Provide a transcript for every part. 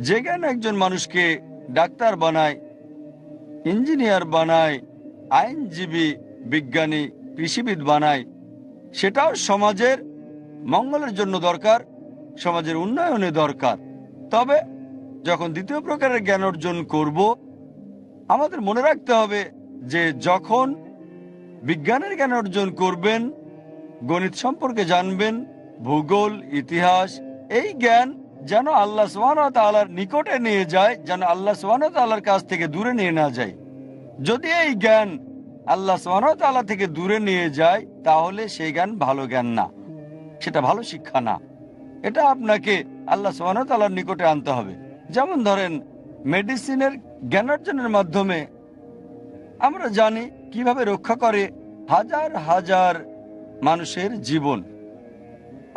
যে জ্ঞান একজন মানুষকে ডাক্তার বানায়, ইঞ্জিনিয়ার বানায়, আইনজীবী, বিজ্ঞানী, কৃষিবিদ বানায়, সেটাও সমাজের মঙ্গলের জন্য দরকার, সমাজের উন্নয়নে দরকার। তবে যখন দ্বিতীয় প্রকারের জ্ঞান অর্জন করব, আমাদের মনে রাখতে হবে যে যখন বিজ্ঞানের জ্ঞান অর্জন করবেন, গণিত সম্পর্কে জানবেন, ভূগোল, ইতিহাস, এই জ্ঞান যেন আল্লাহ সুবহানাহু ওয়া তাআলার নিকটে নিয়ে যায়, যেন আল্লাহ সুবহানাহু ওয়া তাআলার কাছ থেকে দূরে নিয়ে না যায়। যদি এই জ্ঞান আল্লাহ সুবহানাহু ওয়া তাআলা থেকে দূরে নিয়ে যায়, তাহলে সেই জ্ঞান ভালো জ্ঞান না, সেটা ভালো শিক্ষা না। এটা আপনাকে আল্লাহ সুবহানাহু ওয়া তাআলার নিকটে আনতে হবে। যেমন ধরেন, মেডিসিনের জ্ঞান অর্জনের মাধ্যমে আমরা জানি কিভাবে রক্ষা করে হাজার হাজার মানুষের জীবন।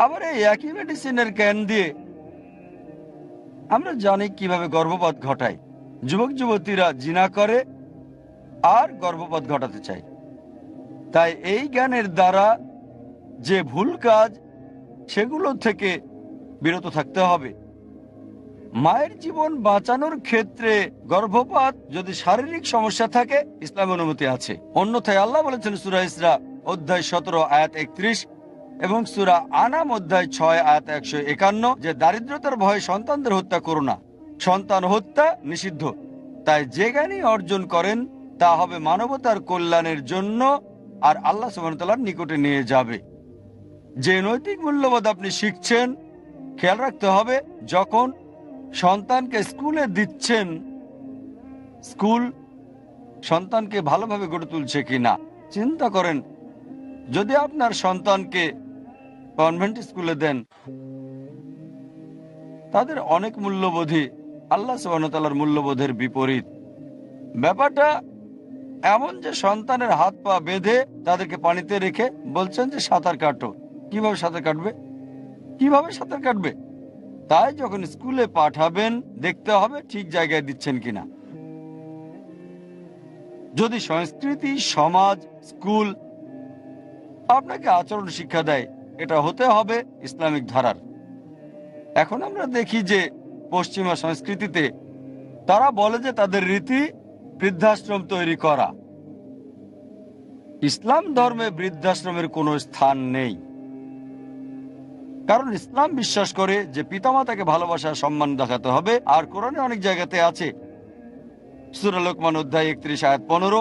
আবার এই একই মেডিসিনের জ্ঞান দিয়ে আমরা জানি কিভাবে গর্ভপাত ঘটায়। যুবক যুবতীরা জিনা করে আর গর্ভপাত ঘটাতে চায়। তাই এই জ্ঞানের দ্বারা যে ভুল কাজ, সেগুলো থেকে বিরত থাকতে হবে। মায়ের জীবন বাঁচানোর ক্ষেত্রে গর্ভপাত যদি শারীরিক সমস্যা থাকে, ইসলামের অনুমতি আছে। অন্যথায় আল্লাহ বলেছেন সূরা ইসরা অধ্যায় 17 আয়াত 31 এবং সূরা আনাম অধ্যায় 6 আয়াত 151 যে দারিদ্রতার ভয়ে সন্তানদের হত্যা করো না, সন্তান হত্যা নিষিদ্ধ। তাই যে জ্ঞানই অর্জন করেন তা হবে মানবতার কল্যাণের জন্য আর আল্লাহ সুবহানাহু ওয়া তাআলার নিকটে নিয়ে যাবে। যে নৈতিক মূল্যবোধ আপনি শিখছেন, খেয়াল রাখতে হবে যখন সন্তানকে স্কুলে দিচ্ছেন, স্কুল সন্তানকে ভালোভাবে গড়ে তুলছে কিনা। চিন্তা করেন, যদি আপনার সন্তানকে কনভেন্ট স্কুলে দেন, তাদের অনেক মূল্যবোধই আল্লাহ সুবহানাহু ওয়া তাআলার মূল্যবোধের বিপরীত। ব্যাপারটা এমন যে সন্তানের হাত পা বেঁধে তাদেরকে পানিতে রেখে বলছেন যে সাঁতার কাটো। কিভাবে সাঁতার কাটবে? কিভাবে সাঁতার কাটবে? তাই যখন স্কুলে পাঠাবেন, দেখতে হবে ঠিক জায়গায় দিচ্ছেন কিনা। যদি সংস্কৃতি, সমাজ, স্কুল আপনাকে আচরণ শিক্ষা দেয়, এটা হতে হবে ইসলামিক ধারার। এখন আমরা দেখি যে পশ্চিমা সংস্কৃতিতে তারা বলে যে তাদের রীতি বৃদ্ধাশ্রম তৈরি করা। ইসলাম ধর্মে বৃদ্ধাশ্রমের কোনো স্থান নেই, কারণ ইসলাম বিশ্বাস করে যে পিতামাতাকে ভালোবাসা, সম্মান দেখাতে হবে। আর কোরআনে অনেক জায়গাতে আছে, সূরা লোকমান অধ্যায় 31 আয়াত 15,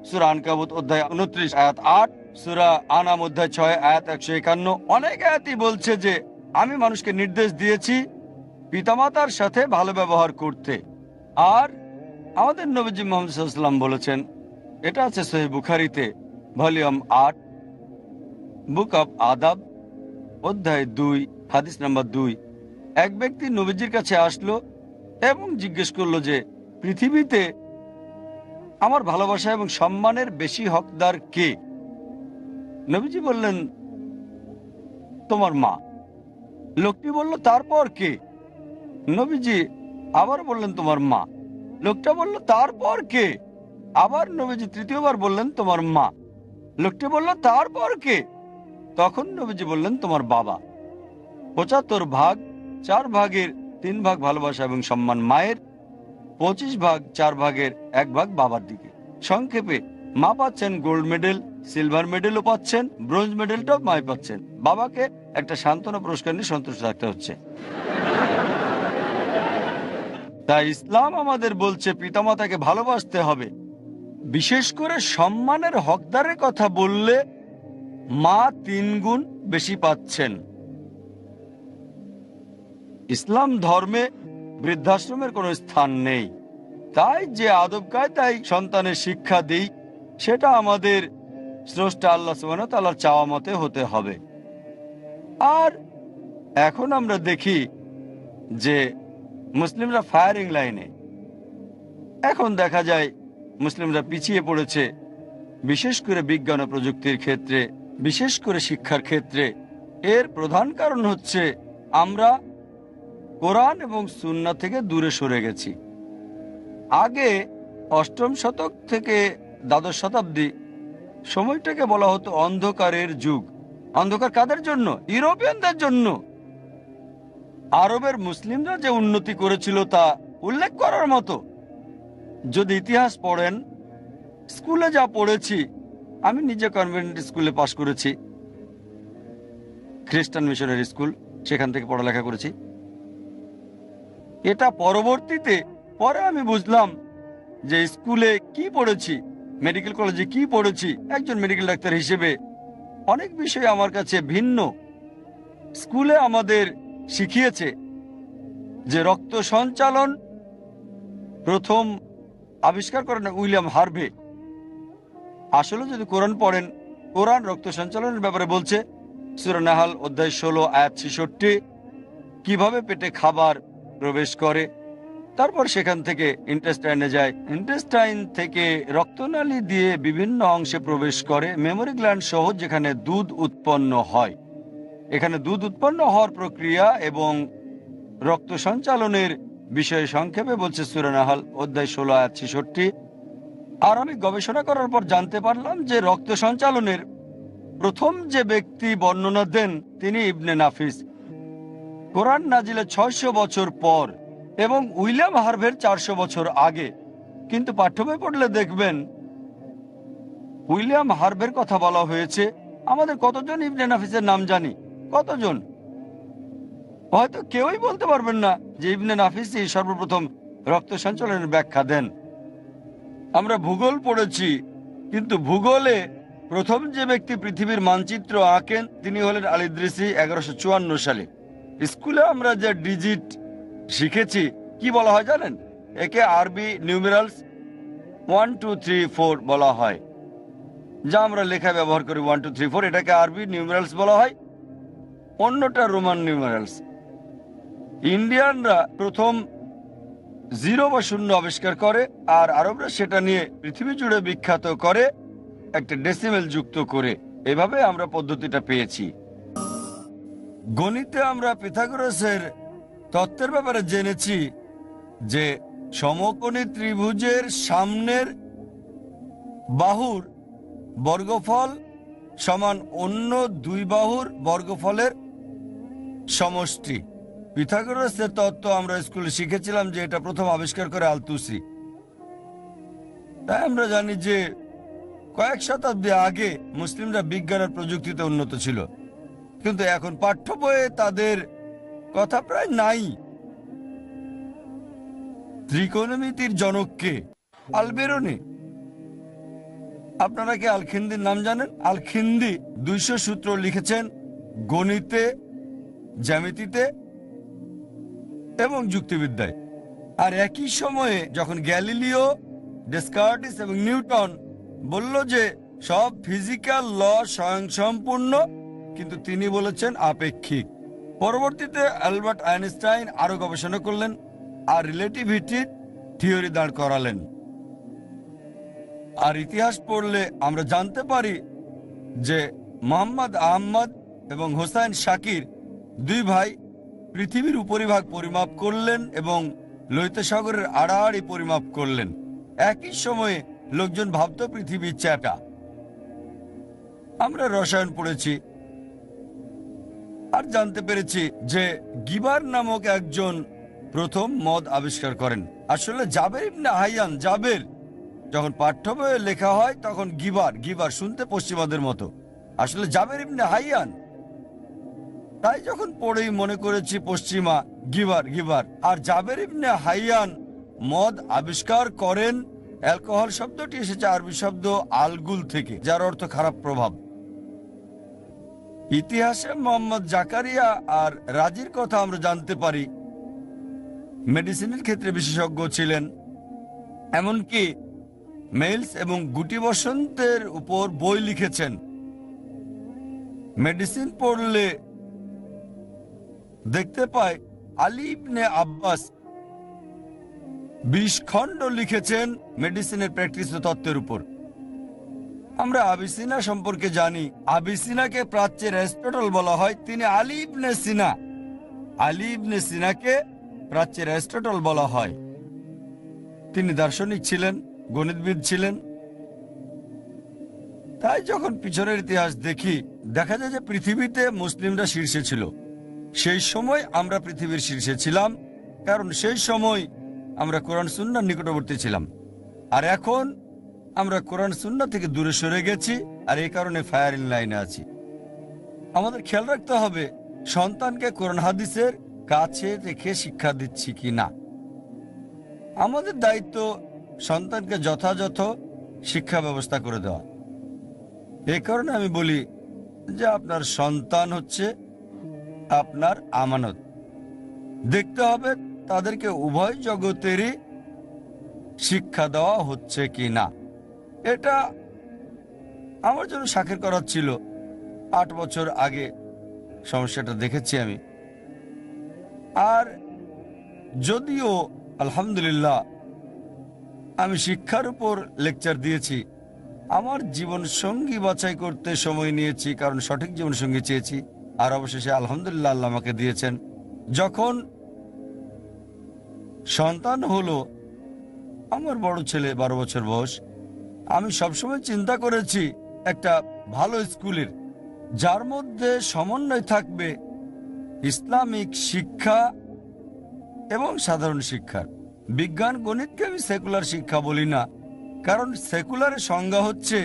সূরা আনকাবুত অধ্যায় 29 আয়াত 8, সূরা আনাম অধ্যায় 6 আয়াত 151, অনেক আয়াতই বলছে যে আমি মানুষকে নির্দেশ দিয়েছি পিতামাতার সাথে ভালো ব্যবহার করতে। আর আমাদের নবীজি মুহাম্মদ সাল্লাল্লাহু আলাইহি ওয়াসাল্লাম বলেছেন, এটা আছে সহিহ বুখারীতে, ভলিউম 8, বুক অব আদাব, অধ্যায় 2, হাদিস নাম্বার 2। এক ব্যক্তি নবীজির কাছে আসলো এবং জিজ্ঞেস করলো যে পৃথিবীতে আমার ভালোবাসা এবং সম্মানের বেশি হকদার কে? নবীজি বললেন, তোমার মা। লোকটি বলল, তারপর কে? নবীজি আবার বললেন, তোমার মা। লোকটা বলল, তারপর কে? আবার নবীজি তৃতীয়বার বললেন, তোমার মা। লোকটি বলল, তারপর কে? তখন নবীজি বললেন, তোমার বাবা। 75 ভাগ, 4 ভাগের 3 ভাগ ভালোবাসা এবং সম্মান মায়ের, 25 ভাগ 4 ভাগের 1 ভাগ বাবার দিকে। সংক্ষেপে, মা পাচ্ছেন গোল্ড মেডেল, সিলভার মেডেলও পাচ্ছেন, ব্রোঞ্জ মেডেলটাও মাই পাচ্ছেন। বাবাকে একটা সান্ত্বনা পুরস্কার নিয়ে সন্তুষ্ট থাকতে হচ্ছে। তাই ইসলাম আমাদের বলছে পিতামাতাকে ভালোবাসতে হবে। বিশেষ করে সম্মানের হকদারের কথা বললে মা 3 গুণ বেশি পাচ্ছেন। ইসলাম ধর্মে বৃদ্ধাশ্রমের কোনো স্থান নেই। তাই যে আদব কায়দায় সন্তানের শিক্ষা দিই, সেটা আমাদের স্রষ্টা আল্লাহ সুবহানাহু ওয়া তাআলার চাওয়া মতে হতে হবে। আর এখন আমরা দেখি যে মুসলিমরা ফায়ারিং লাইনে। এখন দেখা যায় মুসলিমরা পিছিয়ে পড়েছে, বিশেষ করে বিজ্ঞান ও প্রযুক্তির ক্ষেত্রে, বিশেষ করে শিক্ষার ক্ষেত্রে। এর প্রধান কারণ হচ্ছে আমরা কোরআন এবং সুন্নাহ থেকে দূরে সরে গেছি। আগে 8ম শতক থেকে দ্বাদশ শতাব্দী সময়টাকে বলা হতো অন্ধকারের যুগ। অন্ধকার কাদের জন্য? ইউরোপিয়ানদের জন্য। আরবের মুসলিমরা যে উন্নতি করেছিল তা উল্লেখ করার মতো। যদি ইতিহাস পড়েন, স্কুলে যা পড়েছি, আমি নিজে কনভেন্ট স্কুলে পাশ করেছি, খ্রিস্টান মিশনারি স্কুল, সেখান থেকে পড়ালেখা করেছি। এটা পরবর্তীতে পরে আমি বুঝলাম যে স্কুলে কি পড়েছি, মেডিকেল কলেজে কি পড়েছি, একজন মেডিকেল ডাক্তার হিসেবে অনেক বিষয় আমার কাছে ভিন্ন। স্কুলে আমাদের শিখিয়েছে যে রক্ত সঞ্চালন প্রথম আবিষ্কার করেন উইলিয়াম হার্ভে। আসলে যদি কোরআন পড়েন, কোরআন রক্ত সঞ্চালনের ব্যাপারে বলছে, সূরা নাহাল অধ্যায় 16 আয়াত 66, কিভাবে পেটে খাবার প্রবেশ করে, তারপর সেখান থেকে ইন্টেস্টাইনে যায়, ইন্টেস্টাইন থেকে রক্তনালী দিয়ে বিভিন্ন অংশে প্রবেশ করে মেমোরি গ্ল্যান্ড সহ, যেখানে দুধ উৎপন্ন হয়। এখানে দুধ উৎপন্ন হওয়ার প্রক্রিয়া এবং রক্ত সঞ্চালনের বিষয়ে সংক্ষেপে বলছে সূরা নাহাল অধ্যায় 16 আয়াত 66। আর আমি গবেষণা করার পর জানতে পারলাম যে রক্ত সঞ্চালনের প্রথম যে ব্যক্তি বর্ণনা দেন তিনি ইবনে নাফিস, কোরআন নাজিলে 600 বছর পর, এবং উইলিয়াম হার্ভের 400 বছর আগে। কিন্তু পাঠ্যবই পড়লে দেখবেন উইলিয়াম হার্ভের কথা বলা হয়েছে। আমাদের কতজন ইবনে নাফিসের নাম জানি? কতজন? হয়তো কেউই বলতে পারবেন না যে ইবনে নাফিসই সর্বপ্রথম রক্ত সঞ্চালনের ব্যাখ্যা দেন। আমরা ভূগোল পড়েছি, কিন্তু ভূগোলে প্রথম যে ব্যক্তি পৃথিবীর মানচিত্র আঁকেন তিনি হলেন আল ইদ্রিসি 1154 সালে। স্কুলে আমরা যে ডিজিট শিখেছি কি বলা হয় জানেন? একে আরবি নিউমেরালস 1 2 3 4 বলা হয়, যা আমরা লেখা ব্যবহার করি 1 2 3 4, এটাকে আরবি নিউমেরালস বলা হয়, অন্যটা রোমান নিউমেরালস। ইন্ডিয়ানরা প্রথম 0 বা 0 আবিষ্কার করে, আর আরবরা সেটা নিয়ে পৃথিবী জুড়ে বিখ্যাত করে একটা ডেসিমেল যুক্ত করে। এভাবে আমরা পদ্ধতিটা পেয়েছি। গণিতে আমরা পিথাগোরাসের তত্ত্বের ব্যাপারে জেনেছি যে সমকোণী ত্রিভুজের সামনের বাহুর বর্গফল সমান অন্য দুই বাহুর বর্গফলের সমষ্টি। পিথাগোরাসের তত্ত্ব আমরা স্কুলে শিখেছিলাম যে এটা প্রথম আবিষ্কার করে আলতুসি। তাই আমরা জানি যে কয়েক শতাব্দী আগে মুসলিমরা বিজ্ঞান আর প্রযুক্তিতে উন্নত ছিল, কিন্তু এখন পাঠ্য বইয়ে তাদের কথা প্রায় নাই। ত্রিকোণমিতির জনককে আল-বেরুনি। আপনারা কি আল-খিন্দির নাম জানেন? আল-খিন্দি 200 সূত্র লিখেছেন গণিতে, জ্যামিতিতে এবং যুক্তিবিদ্যায়। আর একই সময়ে যখন গ্যালিলিও, ডেসকার্টিস এবং নিউটন বলল যে সব ফিজিক্যাল ল স্বয়ংসম্পূর্ণ, কিন্তু তিনি বলেছেন আপেক্ষিক। পরবর্তীতে অ্যালবার্ট আইনস্টাইন আরো গবেষণা করলেন আর রিলেটিভিটির থিওরি দাঁড় করালেন। আর ইতিহাস পড়লে আমরা জানতে পারি যে মোহাম্মদ আহমদ এবং হোসাইন শাকির, দুই ভাই, পৃথিবীর উপরিভাগ পরিমাপ করলেন এবং লোহিত সাগরের আড়াআড়ি পরিমাপ করলেন। একই সময়ে লোকজন ভাবত পৃথিবী চ্যাটা। আমরা রসায়ন পড়েছি আর জানতে পেরেছি যে গিবার নামক একজন প্রথম মদ আবিষ্কার করেন। আসলে জাবের ইবনে হাইয়ান, জাবের যখন পাঠ্য বইয়ে লেখা হয় তখন গিবার, গিবার শুনতে পশ্চিমাদের মতো, আসলে জাবের ইবনে হাইয়ান। তাই যখন পড়েই মনে করেছি পশ্চিমা, গিবার গিবার। আর জাবের ইবনে হাইয়ান মদ আবিষ্কার করেন। অ্যালকোহল শব্দটি এসেছে আরবি শব্দ আলগুল থেকে, যার অর্থ খারাপ প্রভাব। ইতিহাসে মোহাম্মদ জাকারিয়া আর রাজির কথা আমরা জানতে পারি। মেডিসিনের ক্ষেত্রে বিশেষজ্ঞ ছিলেন, এমনকি মেইলস এবং গুটি বসন্তের উপর বই লিখেছেন। মেডিসিন পড়লে দেখতে পাই আলী ইবনে আব্বাস 20 খণ্ড লিখেছেন মেডিসিনের প্র্যাকটিস ও তত্ত্বের উপর। আমরা আবিসিনা সম্পর্কে জানি। আবিসিনাকে প্রাচ্যের অ্যারিস্টটল বলা হয়। তিনি আলী ইবনে সিনা, আলী ইবনে সিনাকে প্রাচ্যের অ্যারিস্টটল বলা হয়। তিনি দার্শনিক ছিলেন, গণিতবিদ ছিলেন। তাই যখন পিছনের ইতিহাস দেখি দেখা যায় যে পৃথিবীতে মুসলিমরা শীর্ষে ছিল। সেই সময় আমরা পৃথিবীর শীর্ষে ছিলাম, কারণ সেই সময় আমরা কোরআন সুন্নাহর নিকটবর্তী ছিলাম। আর এখন আমরা কোরআন সুন্নাহ থেকে দূরে সরে গেছি, আর এই কারণে ফায়ারিং লাইনে আছি। আমাদের খেয়াল রাখতে হবে সন্তানকে কোরআন হাদিসের কাছে রেখে শিক্ষা দিচ্ছি কি না। আমাদের দায়িত্ব সন্তানকে যথাযথ শিক্ষা ব্যবস্থা করে দেওয়া। এই কারণে আমি বলি যে আপনার সন্তান হচ্ছে আপনার আমানত। দেখতে হবে তাদেরকে উভয় জগতেরই শিক্ষা দেওয়া হচ্ছে কি না। এটা আমার জন্য সাক্ষর করার ছিল। 8 বছর আগে সমস্যাটা দেখেছি আমি। আর যদিও আলহামদুলিল্লাহ আমি শিক্ষার উপর লেকচার দিয়েছি, আমার জীবন সঙ্গী বাছাই করতে সময় নিয়েছি, কারণ সঠিক জীবন সঙ্গী চেয়েছি। আর অবশেষে আলহামদুলিল্লাহ আল্লাহ আমাকে দিয়েছেন। যখন সন্তান হলো, আমার বড় ছেলে 12 বছর বয়স, আমি সবসময় চিন্তা করেছি একটা ভালো স্কুলের, যার মধ্যে সমন্বয় থাকবে ইসলামিক শিক্ষা এবং সাধারণ শিক্ষার। বিজ্ঞান গণিতকে আমি সেকুলার শিক্ষা বলি না, কারণ সেকুলারের সংজ্ঞা হচ্ছে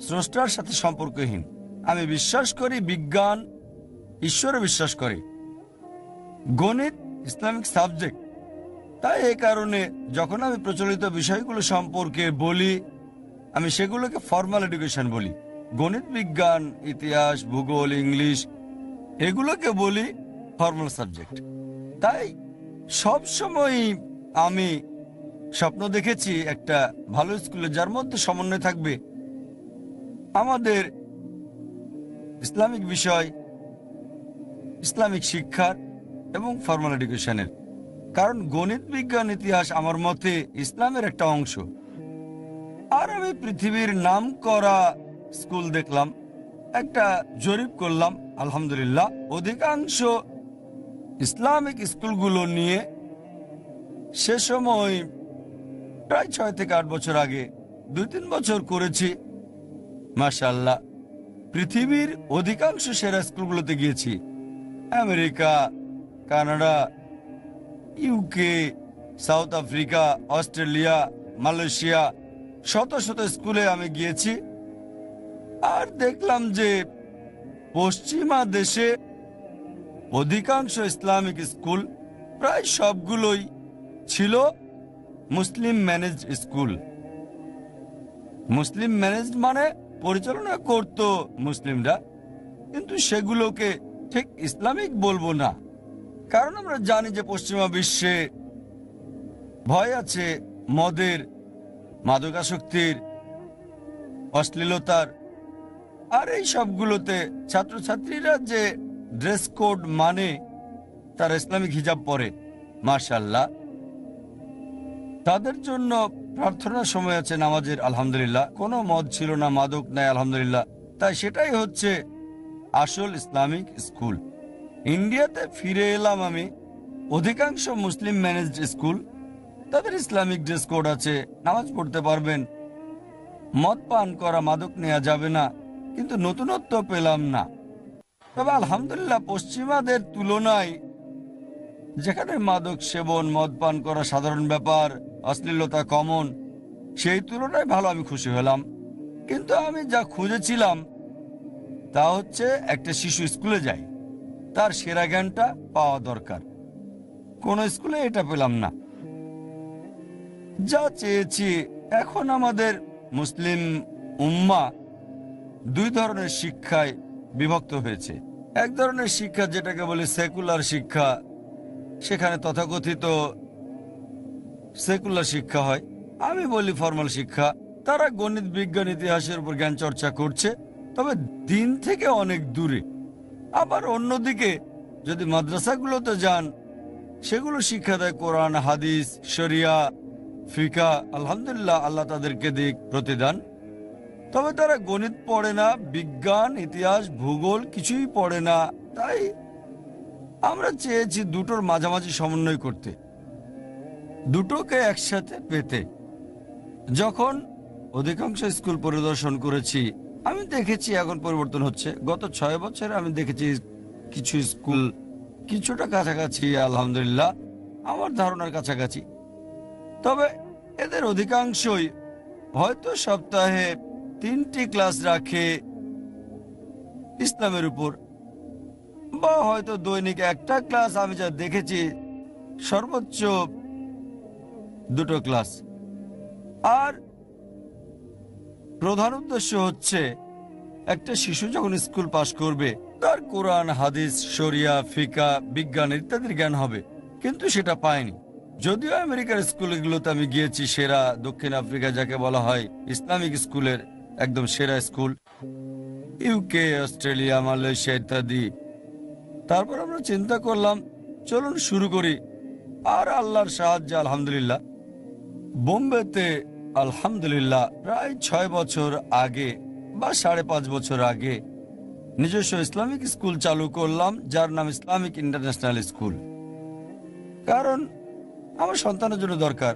স্রষ্টার সাথে সম্পর্কহীন। আমি বিশ্বাস করি বিজ্ঞান ঈশ্বরে বিশ্বাস করে, গণিত ইসলামিক সাবজেক্ট। তাই এই কারণে যখন আমি প্রচলিত বিষয়গুলো সম্পর্কে বলি, আমি সেগুলোকে ফর্মাল এডুকেশন বলি। গণিত, বিজ্ঞান, ইতিহাস, ভূগোল, ইংলিশ এগুলোকে বলি ফর্মাল সাবজেক্ট। তাই সব সময় আমি স্বপ্ন দেখেছি একটা ভালো স্কুলে, যার মধ্যে সমন্বয় থাকবে আমাদের ইসলামিক বিষয়, ইসলামিক শিক্ষার এবং ফর্মাল এডুকেশনের। কারণ গণিত, বিজ্ঞান, ইতিহাস আমার মতে ইসলামের একটা অংশ। আর আমি পৃথিবীর নাম করা স্কুল দেখলাম, একটা জরিপ করলাম, আলহামদুলিল্লাহ অধিকাংশ ইসলামিক স্কুলগুলো নিয়ে সে সময় প্রায় 6 থেকে 8 বছর আগে 2-3 বছর করেছি। মাশাআল্লাহ পৃথিবীর অধিকাংশ সেরা স্কুলগুলোতে গিয়েছি। America, Canada, UK, south Africa, Australia, Malaysia, শত শত স্কুলে আমি গিয়েছি। আর দেখলাম যে পশ্চিমা দেশে অধিকাংশ ইসলামিক স্কুল, প্রায় সবগুলোই ছিল মুসলিম ম্যানেজড স্কুল। মুসলিম ম্যানেজড মানে পরিচালনা করত মুসলিমরা, কিন্তু সেগুলোকে ঠিক ইসলামিক বলবো না। কারণ আমরা জানি যে পশ্চিমা বিশ্বে ভয় আছে মদের, মাদকাসক্তির, অশ্লীলতার। আর এই সবগুলোতে ছাত্রছাত্রীরা যে ড্রেস কোড মানে তারা ইসলামিক হিজাব পরে, মাশাআল্লাহ তাদের জন্য প্রার্থনার সময় আছে নামাজের, আলহামদুলিল্লাহ কোনো মদ ছিল না, মাদক নাই, আলহামদুলিল্লাহ। তাই সেটাই হচ্ছে আসল ইসলামিক স্কুল। ইন্ডিয়াতে ফিরে এলাম আমি, অধিকাংশ মুসলিম ম্যানেজড স্কুল, তাদের ইসলামিক ড্রেস কোড আছে, নামাজ পড়তে পারবেন, মদ পান করা, মাদক নেওয়া যাবে না, কিন্তু নতুনত্ব পেলাম না। তবে আলহামদুলিল্লাহ পশ্চিমাদের তুলনায়, যেখানে মাদক সেবন, মদ পান করা সাধারণ ব্যাপার, অশ্লীলতা কমন, সেই তুলনায় ভালো আমি খুশি হলাম। কিন্তু আমি যা খুঁজেছিলাম তা হচ্ছে একটা শিশু স্কুলে যায়, তার সেরা জ্ঞানটা পাওয়া দরকার। কোন স্কুলে এটা পেলাম না। যা চেয়েছি, এখন আমাদের মুসলিম উম্মাহ 2 ধরনের শিক্ষায় বিভক্ত হয়েছে। এক ধরনের শিক্ষা যেটাকে বলে সেকুলার শিক্ষা, সেখানে তথাকথিত সেকুলার শিক্ষা হয়, আমি বলি ফর্মাল শিক্ষা। তারা গণিত, বিজ্ঞান, ইতিহাসের উপর জ্ঞান চর্চা করছে, তবে দিন থেকে অনেক দূরে। আবার অন্যদিকে যদি মাদ্রাসাগুলোতে যান, সেগুলো শিক্ষা দেয় কোরআন, হাদিস, শরিয়া, ফিকা, আলহামদুলিল্লাহ আল্লাহ তাদেরকে দিক প্রতিদান। তবে তারা গণিত পড়ে না, বিজ্ঞান, ইতিহাস, ভূগোল কিছুই পড়ে না। তাই আমরা চেয়েছি দুটোর মাঝামাঝি সমন্বয় করতে, দুটোকে একসাথে পেতে। যখন অধিকাংশ স্কুল পরিদর্শন করেছি, আমি দেখেছি এখন পরিবর্তন হচ্ছে। গত 6 বছরে আমি দেখেছি কিছু স্কুল কিছুটা কাছাকাছি, আলহামদুলিল্লাহ আমার ধারণার কাছাকাছি। তবে এদের অধিকাংশই হয়তো সপ্তাহে 3টি ক্লাস রাখে ইসলামের উপর, বা হয়তো দৈনিক একটা ক্লাস, আমি যা দেখেছি সর্বোচ্চ 2টো ক্লাস। আর প্রধান উদ্দেশ্য হচ্ছে একটা শিশু যখন স্কুল পাশ করবে তার কোরআন, হাদিস, শরিয়া, ফিকা, বিজ্ঞান ইত্যাদির জ্ঞান হবে, কিন্তু সেটা পায়নি। যদিও আমেরিকার স্কুলগুলোতে আমি গিয়েছি, সেরা, দক্ষিণ আফ্রিকা যাকে বলা হয় ইসলামিক স্কুলের একদম সেরা স্কুল, ইউকে, অস্ট্রেলিয়া, মালয়েশিয়া ইত্যাদি। তারপর আমরা চিন্তা করলাম চলুন শুরু করি। আর আল্লাহর সাহায্যে আলহামদুলিল্লাহ বোম্বেতে আলহামদুলিল্লাহ প্রায় 6 বছর আগে বা 5.5 বছর আগে নিজস্ব ইসলামিক স্কুল চালু করলাম, যার নাম ইসলামিক ইন্টারন্যাশনাল স্কুল। কারণ আমার সন্তানের জন্য দরকার।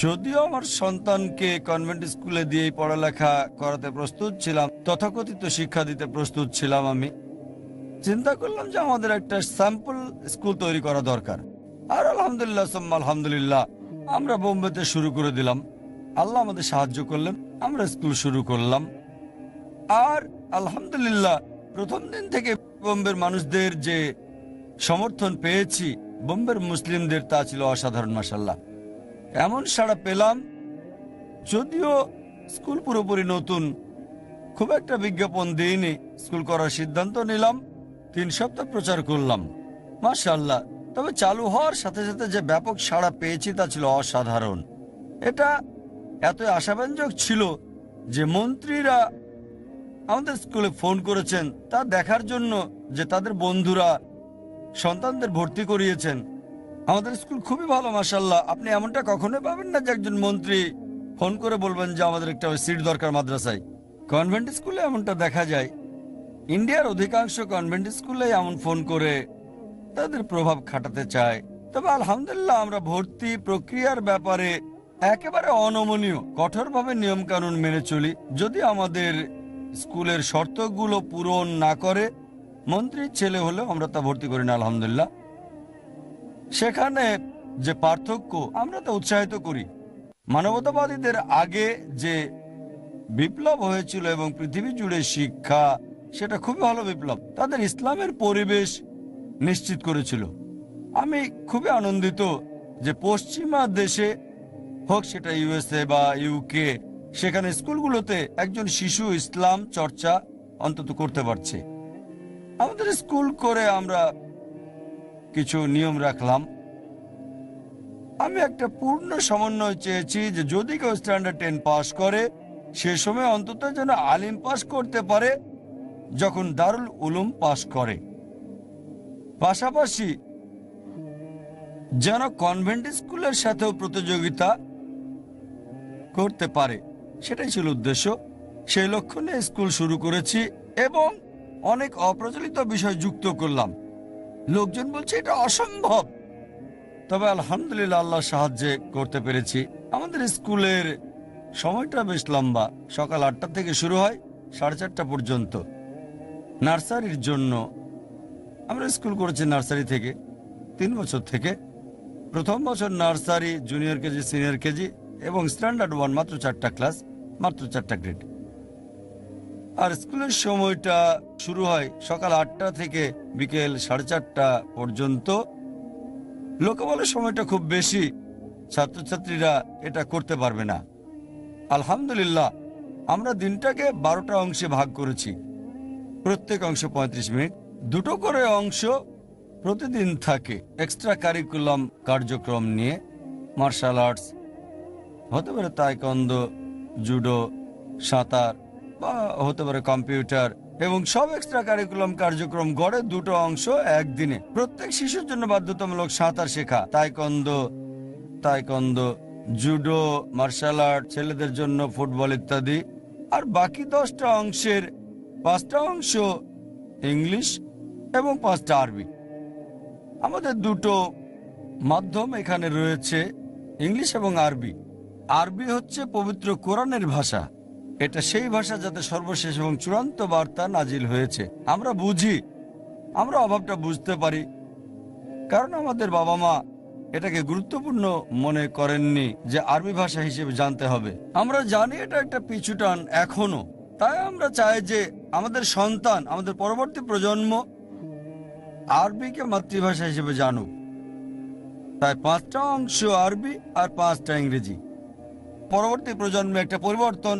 যদিও আমার সন্তানকে কনভেন্ট স্কুলে দিয়েই পড়ালেখা করাতে প্রস্তুত ছিলাম, তথাকথিত শিক্ষা দিতে প্রস্তুত ছিলাম, আমি চিন্তা করলাম যে আমাদের একটা স্যাম্পল স্কুল তৈরি করা দরকার। আর আলহামদুলিল্লাহ সুম্মা আলহামদুলিল্লাহ আমরা বোম্বেতে শুরু করে দিলাম। আল্লাহ আমাদের সাহায্য করলেন, আমরা স্কুল শুরু করলাম। আর আলহামদুলিল্লাহ প্রথম দিন থেকে বোম্বের মানুষদের যে সমর্থন পেয়েছি, বোম্বের মুসলিমদের, তা ছিল অসাধারণ। মাশাআল্লাহ, এমন সাড়া পেলাম। যদিও স্কুল পুরোপুরি নতুন, খুব একটা বিজ্ঞাপন দিইনি, স্কুল করার সিদ্ধান্ত নিলাম, 3 সপ্তাহ প্রচার করলাম, মাশাআল্লাহ। তবে চালু হওয়ার সাথে সাথে যে ব্যাপক সাড়া পেয়েছি তা ছিল অসাধারণ। এটা এত আশাব্যঞ্জক ছিল যে মন্ত্রীরা আমাদের স্কুলে ফোন করেছেন তা দেখার জন্য যে তাদের বন্ধুরা সন্তানদের ভর্তি করিয়েছেন। আমাদের স্কুল খুবই ভালো, মাশাআল্লাহ। আপনি এমনটা কখনোই পাবেন না যে একজন মন্ত্রী ফোন করে বলবেন যে আমাদের একটা সিট দরকার মাদ্রাসায়। কনভেন্ট স্কুলে এমনটা দেখা যায়। ইন্ডিয়ার অধিকাংশ কনভেন্ট স্কুলে এমন ফোন করে তাদের প্রভাব খাটাতে চায়। তবে আলহামদুলিল্লাহ আমরা ভর্তি প্রক্রিয়ার ব্যাপারে একেবারে অনমনীয়, কঠোরভাবে নিয়মকানুন মেনে চলি। যদি আমাদের স্কুলের শর্তগুলো পূরণ না করে, মন্ত্রীর ছেলে হলেও আমরা তা ভর্তি করি না, আলহামদুলিল্লাহ। সেখানে যে পার্থক্য, আমরা তা উৎসাহিত করি। মানবতাবাদীদের আগে যে বিপ্লব হয়েছিল এবং পৃথিবী জুড়ে শিক্ষা, সেটা খুবই ভালো বিপ্লব, তাদের ইসলামের পরিবেশ নিশ্চিত করেছিল। আমি খুবই আনন্দিত যে পশ্চিমা দেশে হোক, সেটা ইউএসএ বা ইউকে, সেখানে স্কুলগুলোতে একজন শিশু ইসলাম চর্চা অন্তত করতে পারছে। আমাদের স্কুল করে আমরা কিছু নিয়ম রাখলাম। আমি একটা পূর্ণ সমন্বয় চেয়েছি যে যদি কেউ স্ট্যান্ডার্ড 10 পাস করে, সে সময় অন্তত যেন আলিম পাস করতে পারে যখন দারুল উলুম পাস করে। পাশাপাশি যেন কনভেন্ট স্কুলের সাথেও প্রতিযোগিতা করতে পারে, সেটাই ছিল উদ্দেশ্য। সেই লক্ষ্য নিয়ে স্কুল শুরু করেছি এবং অনেক অপ্রচলিত বিষয় যুক্ত করলাম। লোকজন বলছে এটা অসম্ভব, তবে আলহামদুলিল্লাহ আল্লাহর সাহায্যে করতে পেরেছি। আমাদের স্কুলের সময়টা বেশ লম্বা, সকাল 8টা থেকে শুরু হয় 4:30 পর্যন্ত। নার্সারির জন্য আমরা স্কুল করেছি নার্সারি থেকে 3 বছর থেকে। প্রথম বছর nursery, junior KG, senior KG এবং স্ট্যান্ডার্ড 1, মাত্র 4টা ক্লাস, মাত্র 4টা গ্রেড। আর স্কুলের সময়টা শুরু হয় সকাল 8টা থেকে বিকেল 4:30 পর্যন্ত। লোকে বলে সময়টা খুব বেশি, ছাত্রছাত্রীরা এটা করতে পারবে না। আলহামদুলিল্লাহ আমরা দিনটাকে 12টা অংশে ভাগ করেছি, প্রত্যেক অংশ 35 মিনিট। 2টো করে অংশ প্রতিদিন থাকে এক্সট্রা কারিকুলাম কার্যক্রম নিয়ে। মার্শাল আর্টস হতে পারে, তাইকোয়ান্দো, জুডো, সাঁতার, বা হতে পারে কম্পিউটার, এবং সব এক্সট্রা কারিকুলাম কার্যক্রম গড়ে 2টো অংশ একদিনে। প্রত্যেক শিশুর জন্য বাধ্যতামূলক সাঁতার শেখা, তাইকোয়ান্দো, জুডো, মার্শাল আর্ট, ছেলেদের জন্য ফুটবল ইত্যাদি। আর বাকি 10টা অংশের 5টা অংশ ইংলিশ এবং 5টা আরবি। আমাদের 2টো মাধ্যম এখানে রয়েছে, ইংলিশ এবং আরবি। আরবি হচ্ছে পবিত্র কোরআনের ভাষা। এটা সেই ভাষা যাতে সর্বশেষ এবং চূড়ান্ত বার্তা নাজিল হয়েছে। আমরা বুঝি আমরা অভাবটা বুঝতে পারি, কারণ আমাদের বাবা মা এটাকে গুরুত্বপূর্ণ মনে করেননি যে আরবি ভাষা হিসেবে জানতে হবে। আমরা জানি এটা একটা পিছুটান এখনো, তাই আমরা চাই যে আমাদের সন্তান, আমাদের পরবর্তী প্রজন্ম আরবিকে মাতৃভাষা হিসেবে জানুক। তাই 5টা অংশ আরবি আর 5টা ইংরেজি। পরবর্তী প্রজন্মে একটা পরিবর্তন